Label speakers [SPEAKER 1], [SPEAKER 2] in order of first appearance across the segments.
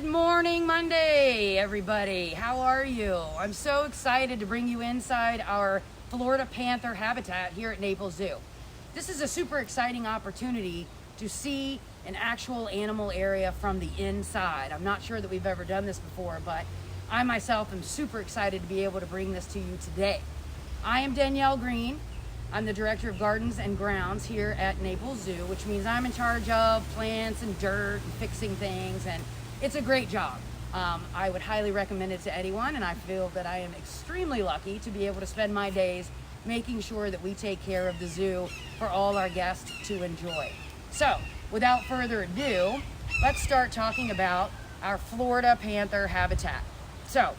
[SPEAKER 1] morning, Monday, everybody. How are you? I'm so excited to bring you inside our Florida Panther habitat here at Naples Zoo. This is a super exciting opportunity to see an actual animal area from the inside. I'm not sure that we've ever done this before, but I myself am super excited to be able to bring this to you today. I am Danielle Green. I'm the Director of Gardens and Grounds here at Naples Zoo, which means I'm in charge of plants and dirt and fixing things, and it's a great job. I would highly recommend it to anyone, and I feel that I am extremely lucky to be able to spend my days making sure that we take care of the zoo for all our guests to enjoy. So, without further ado, let's start talking about our Florida Panther habitat. So,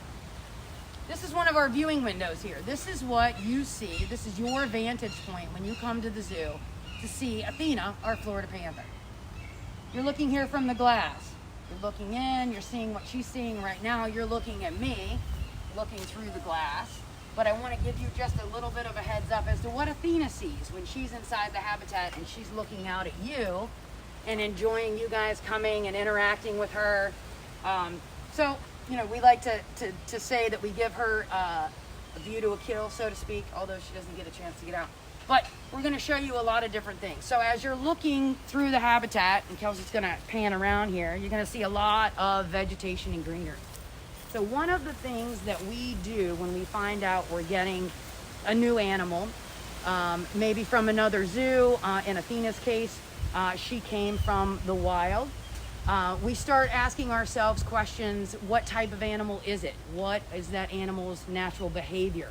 [SPEAKER 1] this is one of our viewing windows here. This is what you see. This is your vantage point when you come to the zoo to see Athena, our Florida Panther. You're looking here from the glass. You're looking in, you're seeing what she's seeing right now. You're looking at me, looking through the glass. But I want to give you just a little bit of a heads up as to what Athena sees when she's inside the habitat and she's looking out at you and enjoying you guys coming and interacting with her. You know, we like to say that we give her a view to a kill, so to speak, although she doesn't get a chance to get out. But we're going to show you a lot of different things. So as you're looking through the habitat, and Kelsey's going to pan around here, you're going to see a lot of vegetation and greenery. So one of the things that we do when we find out we're getting a new animal, maybe from another zoo, in Athena's case, she came from the wild. We start asking ourselves questions: what type of animal is it? What is that animal's natural behavior?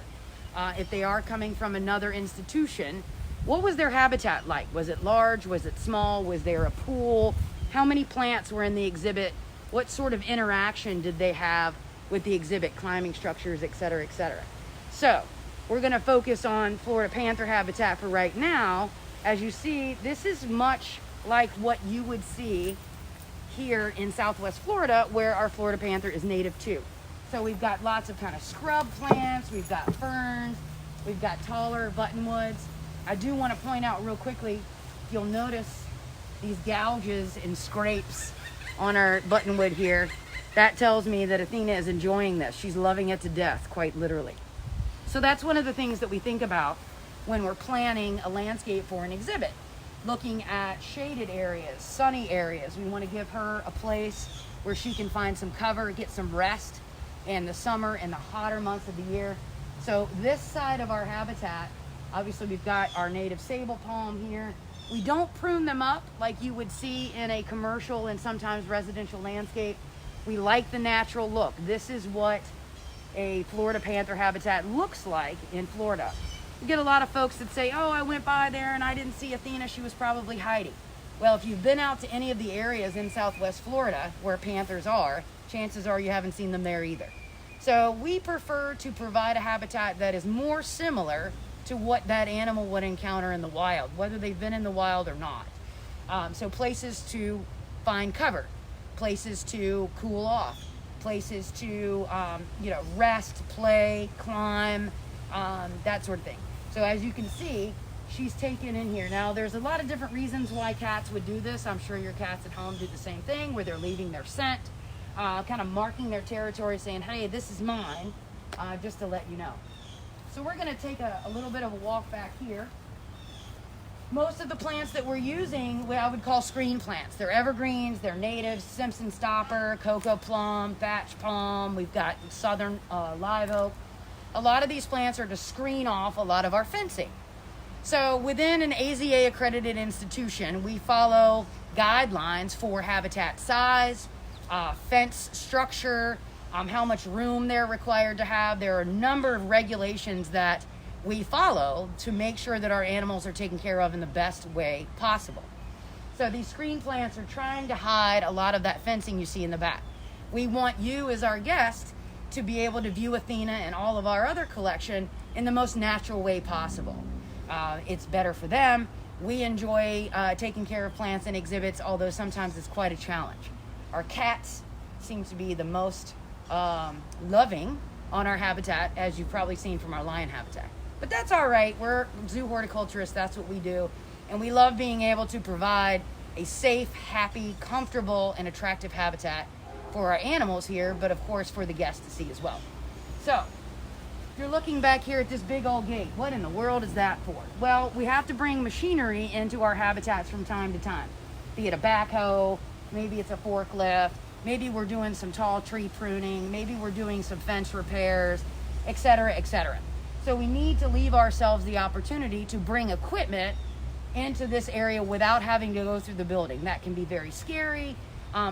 [SPEAKER 1] If they are coming from another institution, what was their habitat like? Was it large? Was it small? Was there a pool? How many plants were in the exhibit? What sort of interaction did they have with the exhibit, climbing structures, et cetera, et cetera? So we're going to focus on Florida Panther habitat for right now. As you see, this is much like what you would see here in Southwest Florida, where our Florida Panther is native to. So we've got lots of kind of scrub plants, we've got ferns, we've got taller buttonwoods. I do want to point out real quickly, you'll notice these gouges and scrapes on our buttonwood here. That tells me that Athena is enjoying this. She's loving it to death, quite literally. So that's one of the things that we think about when we're planning a landscape for an exhibit. Looking at shaded areas, sunny areas. We want to give her a place where she can find some cover, get some rest in the summer and the hotter months of the year. So this side of our habitat, obviously we've got our native sable palm here. We don't prune them up like you would see in a commercial and sometimes residential landscape. We like the natural look. This is what a Florida Panther habitat looks like in Florida. You get a lot of folks that say, oh, I went by there and I didn't see Athena, she was probably hiding. Well, if you've been out to any of the areas in Southwest Florida where panthers are, chances are you haven't seen them there either. So we prefer to provide a habitat that is more similar to what that animal would encounter in the wild, whether they've been in the wild or not. So places to find cover, places to cool off, places to rest, play, climb, that sort of thing. So as you can see, she's taken in here. Now there's a lot of different reasons why cats would do this. I'm sure your cats at home do the same thing, where they're leaving their scent, kind of marking their territory, saying, hey, this is mine, just to let you know. So we're going to take a little bit of a walk back here. Most of the plants that we're using, I would call screen plants. They're evergreens, they're natives: Simpson stopper, cocoa plum, thatch palm. We've got southern live oak. A lot of these plants are to screen off a lot of our fencing. So within an AZA accredited institution, we follow guidelines for habitat size, fence structure, how much room they're required to have. There are a number of regulations that we follow to make sure that our animals are taken care of in the best way possible. So these screen plants are trying to hide a lot of that fencing you see in the back. We want you as our guest to be able to view Athena and all of our other collection in the most natural way possible. It's better for them. We enjoy taking care of plants and exhibits, although sometimes it's quite a challenge. Our cats seem to be the most loving on our habitat, as you've probably seen from our lion habitat. But that's all right. We're zoo horticulturists. That's what we do. And we love being able to provide a safe, happy, comfortable, and attractive habitat for our animals here, but of course for the guests to see as well. So you're looking back here at this big old gate. What in the world is that for? Well, we have to bring machinery into our habitats from time to time, be it a backhoe, maybe it's a forklift, maybe we're doing some tall tree pruning, maybe we're doing some fence repairs, etc., etc. So we need to leave ourselves the opportunity to bring equipment into this area without having to go through the building. That can be very scary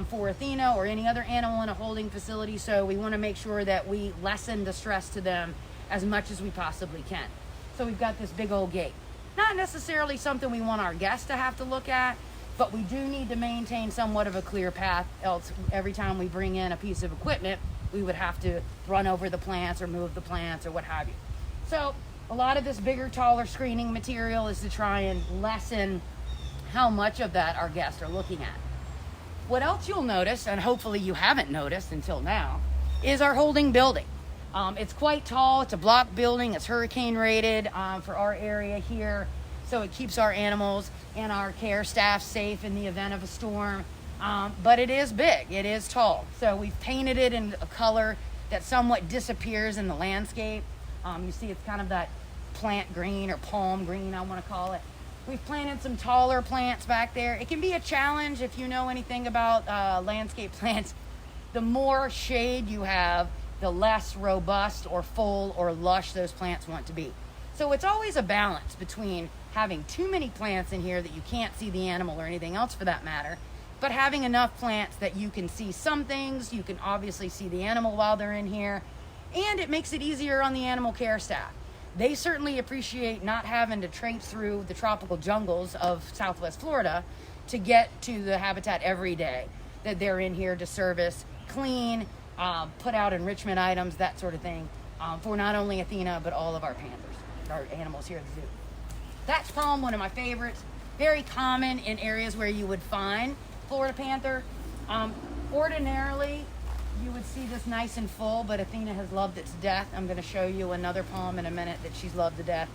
[SPEAKER 1] for Athena or any other animal in a holding facility. So we want to make sure that we lessen the stress to them as much as we possibly can. So we've got this big old gate. Not necessarily something we want our guests to have to look at, but we do need to maintain somewhat of a clear path, else every time we bring in a piece of equipment, we would have to run over the plants or move the plants or what have you. So a lot of this bigger, taller screening material is to try and lessen how much of that our guests are looking at. What else you'll notice, and hopefully you haven't noticed until now, is our holding building. It's quite tall. It's a block building. It's hurricane rated for our area here. So it keeps our animals and our care staff safe in the event of a storm. But it is big. It is tall. So we've painted it in a color that somewhat disappears in the landscape. You see it's kind of that plant green or palm green, I want to call it. We've planted some taller plants back there. It can be a challenge if you know anything about landscape plants. The more shade you have, the less robust or full or lush those plants want to be. So it's always a balance between having too many plants in here that you can't see the animal or anything else for that matter, but having enough plants that you can see some things, you can obviously see the animal while they're in here, and it makes it easier on the animal care staff. They certainly appreciate not having to traipse through the tropical jungles of Southwest Florida to get to the habitat every day, that they're in here to service, clean, put out enrichment items, that sort of thing, for not only Athena, but all of our panthers, our animals here at the zoo. Thatch palm, one of my favorites, very common in areas where you would find Florida panther. Ordinarily, you would see this nice and full, but Athena has loved it to death. I'm going to show you another palm in a minute that she's loved to death.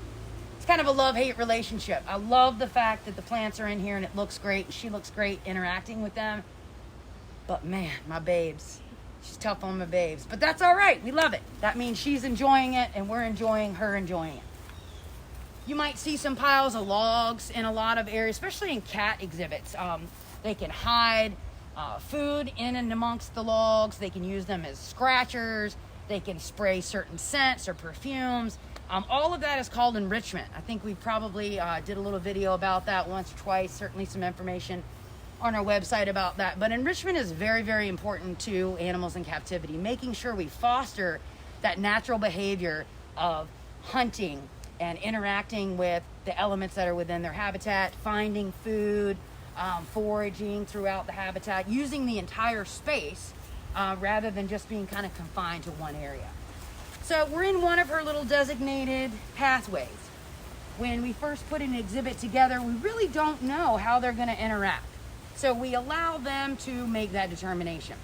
[SPEAKER 1] It's kind of a love-hate relationship. I love the fact that the plants are in here and it looks great, and she looks great interacting with them. But man, my babes, she's tough on my babes. But that's all right. We love it. That means she's enjoying it, and we're enjoying her enjoying it. You might see some piles of logs in a lot of areas, especially in cat exhibits. They can hide food in and amongst the logs. They can use them as scratchers. They can spray certain scents or perfumes. All of that is called enrichment. I think we probably did a little video about that once or twice, certainly some information on our website about that. But enrichment is very, very important to animals in captivity, making sure we foster that natural behavior of hunting and interacting with the elements that are within their habitat, finding food, foraging throughout the habitat, using the entire space rather than just being kind of confined to one area. So we're in one of her little designated pathways. When we first put an exhibit together, we really don't know how they're going to interact. So we allow them to make that determination.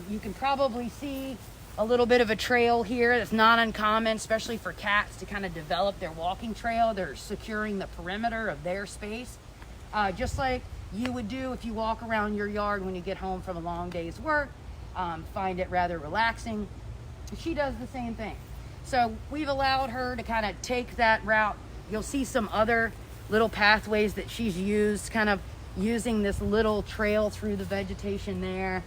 [SPEAKER 1] You can probably see a little bit of a trail here that's not uncommon, especially for cats to kind of develop their walking trail. They're securing the perimeter of their space, just like you would do if you walk around your yard when you get home from a long day's work, find it rather relaxing. She does the same thing. So we've allowed her to kind of take that route. You'll see some other little pathways that she's used, kind of using this little trail through the vegetation there.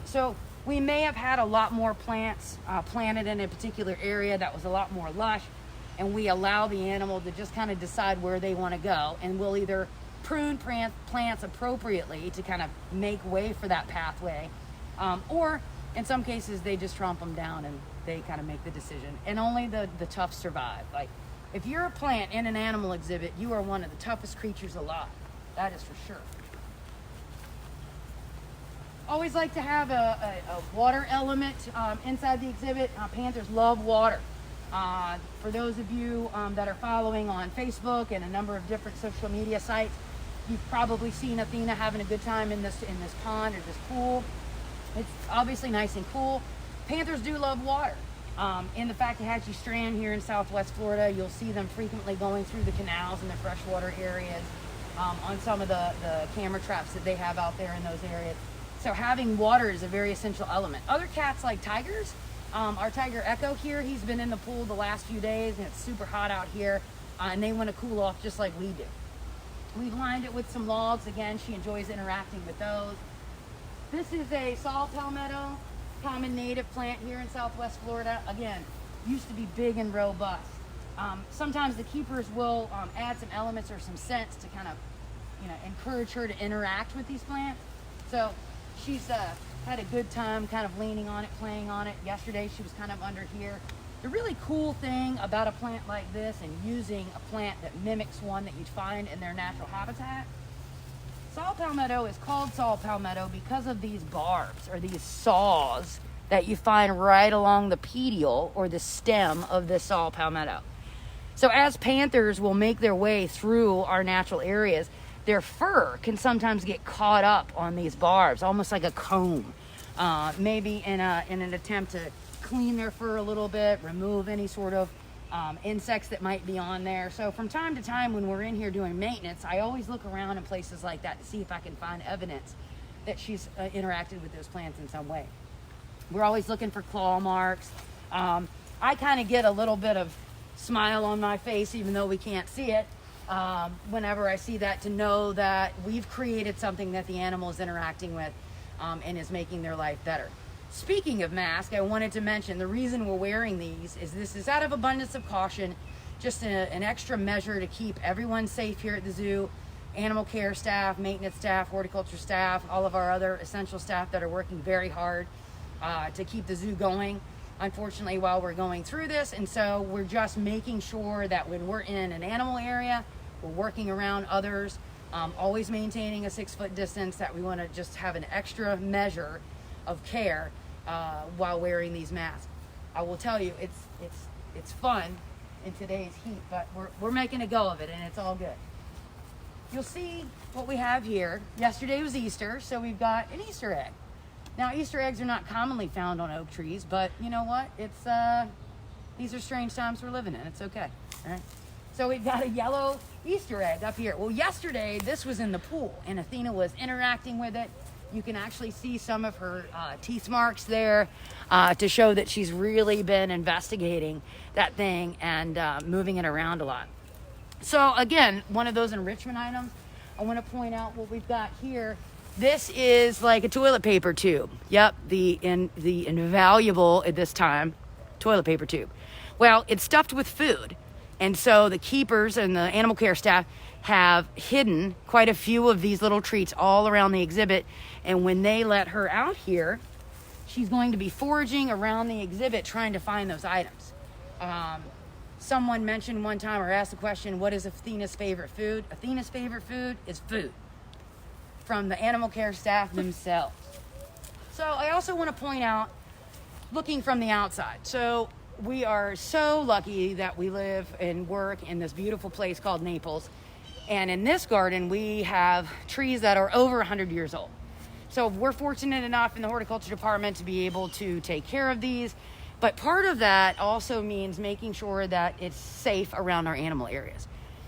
[SPEAKER 1] So we may have had a lot more plants planted in a particular area that was a lot more lush, and we allow the animal to just kind of decide where they want to go, and we'll either prune plants appropriately to kind of make way for that pathway, or in some cases they just tromp them down and they kind of make the decision, and only the tough survive. Like, if you're a plant in an animal exhibit, you are one of the toughest creatures alive. That is for sure. Always like to have a water element inside the exhibit. Panthers love water. For those of you that are following on Facebook and a number of different social media sites, you've probably seen Athena having a good time in this pond or this pool. It's obviously nice and cool. Panthers do love water. In the Fakahatchee Strand here in Southwest Florida, you'll see them frequently going through the canals and the freshwater areas on some of the camera traps that they have out there in those areas. So having water is a very essential element. Other cats like tigers, our tiger Echo here, he's been in the pool the last few days and it's super hot out here, and they want to cool off just like we do. We've lined it with some logs. Again, she enjoys interacting with those. This is a saw palmetto, common native plant here in Southwest Florida. Again, used to be big and robust. Sometimes the keepers will add some elements or some scents to kind of, encourage her to interact with these plants. So she's had a good time kind of leaning on it, playing on it. Yesterday she was kind of under here. The really cool thing about a plant like this and using a plant that mimics one that you'd find in their natural habitat, saw palmetto is called saw palmetto because of these barbs or these saws that you find right along the petiole or the stem of this saw palmetto. So as panthers will make their way through our natural areas, their fur can sometimes get caught up on these barbs, almost like a comb, maybe in an attempt to clean their fur a little bit, remove any sort of insects that might be on there. So from time to time when we're in here doing maintenance, I always look around in places like that to see if I can find evidence that she's interacted with those plants in some way. We're always looking for claw marks. I kind of get a little bit of smile on my face, even though we can't see it, whenever I see that, to know that we've created something that the animal is interacting with and is making their life better. Speaking of masks, I wanted to mention the reason we're wearing these is this is out of abundance of caution, just an extra measure to keep everyone safe here at the zoo. Animal care staff, maintenance staff, horticulture staff, all of our other essential staff that are working very hard to keep the zoo going, unfortunately, while we're going through this. And so we're just making sure that when we're in an animal area, we're working around others, always maintaining a 6-foot distance, that we want to just have an extra measure of care while wearing these masks. I will tell you, it's fun in today's heat, but we're making a go of it, and it's all good. You'll see what we have here. Yesterday was Easter, so we've got an Easter egg. Now, Easter eggs are not commonly found on oak trees, but you know what? These are strange times we're living in. It's okay. All right. So we've got a yellow Easter egg up here. Well, yesterday this was in the pool, and Athena was interacting with it. You can actually see some of her teeth marks there to show that she's really been investigating that thing and moving it around a lot. So again, one of those enrichment items. I want to point out what we've got here. This is like a toilet paper tube. Yep, the invaluable at this time toilet paper tube. Well, it's stuffed with food. And so the keepers and the animal care staff have hidden quite a few of these little treats all around the exhibit. And when they let her out here, she's going to be foraging around the exhibit trying to find those items. Someone mentioned one time or asked the question, what is Athena's favorite food? Athena's favorite food is food from the animal care staff themselves. So I also want to point out, looking from the outside. So we are so lucky that we live and work in this beautiful place called Naples. And in this garden, we have trees that are over 100 years old. So we're fortunate enough in the horticulture department to be able to take care of these. But part of that also means making sure that it's safe around our animal areas.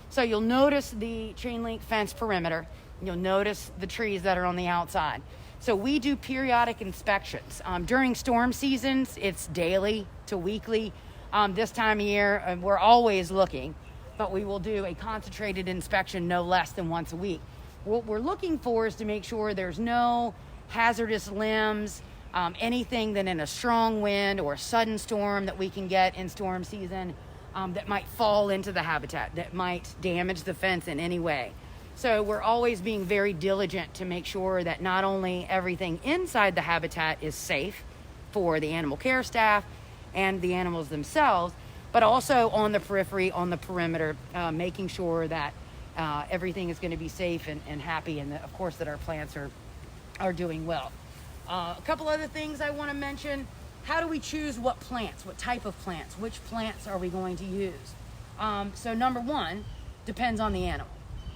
[SPEAKER 1] So you'll notice the chain link fence perimeter. You'll notice the trees that are on the outside. So we do periodic inspections. During storm seasons, it's daily to weekly. This time of year, we're always looking, but we will do a concentrated inspection no less than once a week. What we're looking for is to make sure there's no hazardous limbs, anything that in a strong wind or a sudden storm that we can get in storm season that might fall into the habitat, that might damage the fence in any way. So we're always being very diligent to make sure that not only everything inside the habitat is safe for the animal care staff and the animals themselves, but also on the periphery, on the perimeter, making sure that everything is going to be safe and happy, and that, of course, that our plants are doing well. A couple other things I want to mention. How do we choose what plants, what type of plants, which plants are we going to use? So number one, depends on the animal.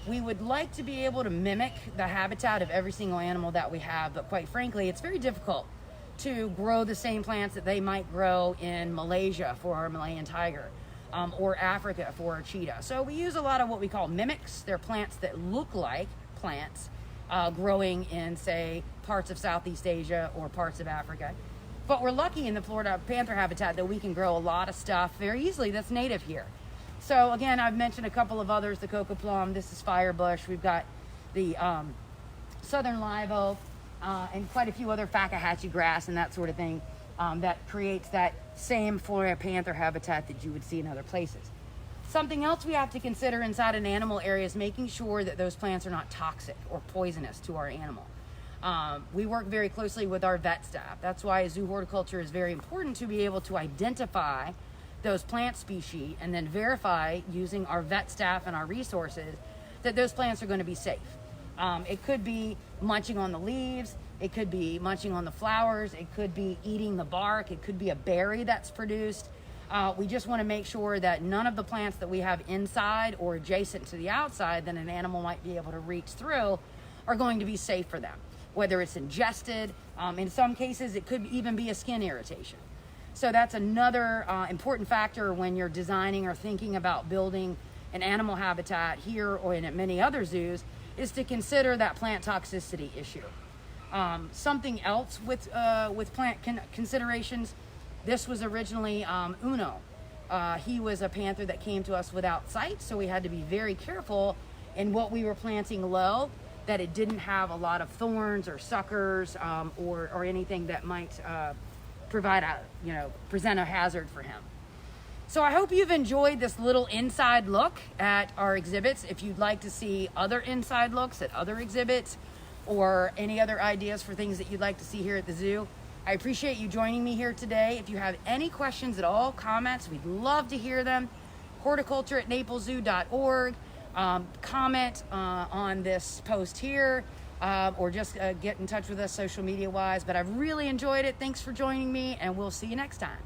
[SPEAKER 1] We would like to be able to mimic the habitat of every single animal that we have, but quite frankly, it's very difficult to grow the same plants that they might grow in Malaysia for our Malayan tiger, or Africa for our cheetah. So we use a lot of what we call mimics. They're plants that look like plants, growing in, say, parts of Southeast Asia or parts of Africa. But we're lucky in the Florida panther habitat that we can grow a lot of stuff very easily that's native here. So again, I've mentioned a couple of others, the cocoa plum, this is firebush, we've got the southern live oak, and quite a few other Fakahatchee grass and that sort of thing that creates that same Florida panther habitat that you would see in other places. Something else we have to consider inside an animal area is making sure that those plants are not toxic or poisonous to our animal. We work very closely with our vet staff. That's why zoo horticulture is very important, to be able to identify those plant species and then verify using our vet staff and our resources that those plants are going to be safe. It could be munching on the leaves, it could be munching on the flowers, it could be eating the bark, it could be a berry that's produced. We just want to make sure that none of the plants that we have inside or adjacent to the outside that an animal might be able to reach through are going to be safe for them, whether it's ingested. In some cases, it could even be a skin irritation. So that's another important factor when you're designing or thinking about building an animal habitat here or in many other zoos, is to consider that plant toxicity issue. Something else with plant considerations, this was originally Uno. He was a panther that came to us without sight, so we had to be very careful in what we were planting low, that it didn't have a lot of thorns or suckers or anything that might present a hazard for him. So I hope you've enjoyed this little inside look at our exhibits. If you'd like to see other inside looks at other exhibits or any other ideas for things that you'd like to see here at the zoo, I appreciate you joining me here today. If you have any questions at all, comments, we'd love to hear them. horticulture@naplezoo.org. Comment on this post here, or just get in touch with us social media wise. But I've really enjoyed it. Thanks for joining me, and we'll see you next time.